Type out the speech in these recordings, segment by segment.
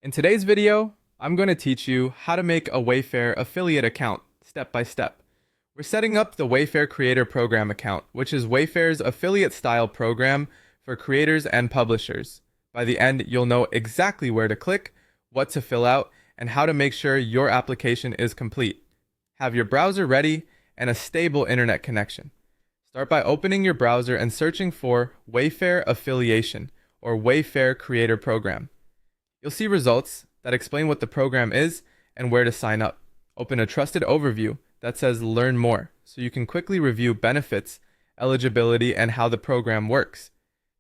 In today's video, I'm going to teach you how to make a Wayfair affiliate account step by step. We're setting up the Wayfair Creator Program account, which is Wayfair's affiliate style program for creators and publishers. By the end, you'll know exactly where to click, what to fill out, and how to make sure your application is complete. Have your browser ready and a stable internet connection. Start by opening your browser and searching for Wayfair Affiliation or Wayfair Creator Program. You'll see results that explain what the program is and where to sign up. Open a trusted overview that says Learn More, so you can quickly review benefits, eligibility, and how the program works.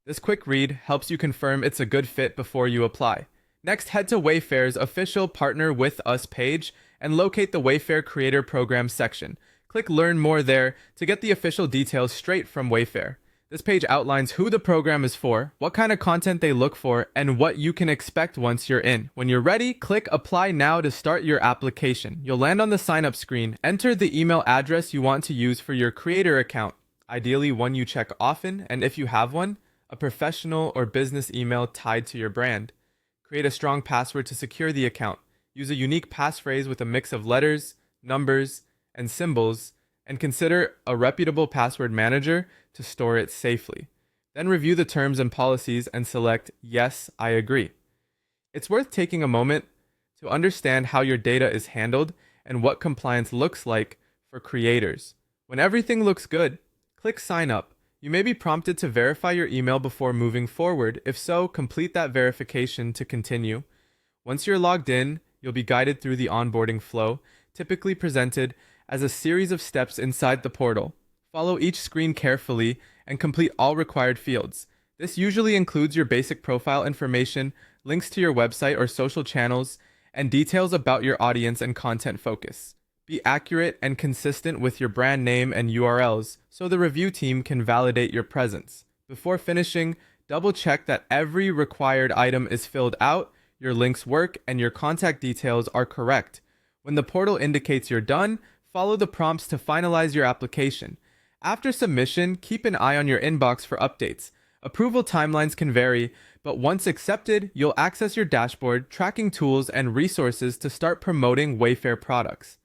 This quick read helps you confirm it's a good fit before you apply. Next, head to Wayfair's official Partner With Us page and locate the Wayfair Creator Program section. Click Learn More there to get the official details straight from Wayfair. This page outlines who the program is for, what kind of content they look for, and what you can expect once you're in. When you're ready, click Apply Now to start your application. You'll land on the sign up screen. Enter the email address you want to use for your creator account, ideally one you check often, and if you have one, a professional or business email tied to your brand. Create a strong password to secure the account. Use a unique passphrase with a mix of letters, numbers, and symbols, and consider a reputable password manager to store it safely. Then review the terms and policies and select Yes, I agree. It's worth taking a moment to understand how your data is handled and what compliance looks like for creators. When everything looks good, click Sign Up. You may be prompted to verify your email before moving forward. If so, complete that verification to continue. Once you're logged in, you'll be guided through the onboarding flow, typically presented as a series of steps inside the portal. Follow each screen carefully and complete all required fields. This usually includes your basic profile information, links to your website or social channels, and details about your audience and content focus. Be accurate and consistent with your brand name and URLs so the review team can validate your presence. Before finishing, double check that every required item is filled out, your links work, and your contact details are correct. When the portal indicates you're done, follow the prompts to finalize your application. After submission, keep an eye on your inbox for updates. Approval timelines can vary, but once accepted, you'll access your dashboard, tracking tools, and resources to start promoting Wayfair products.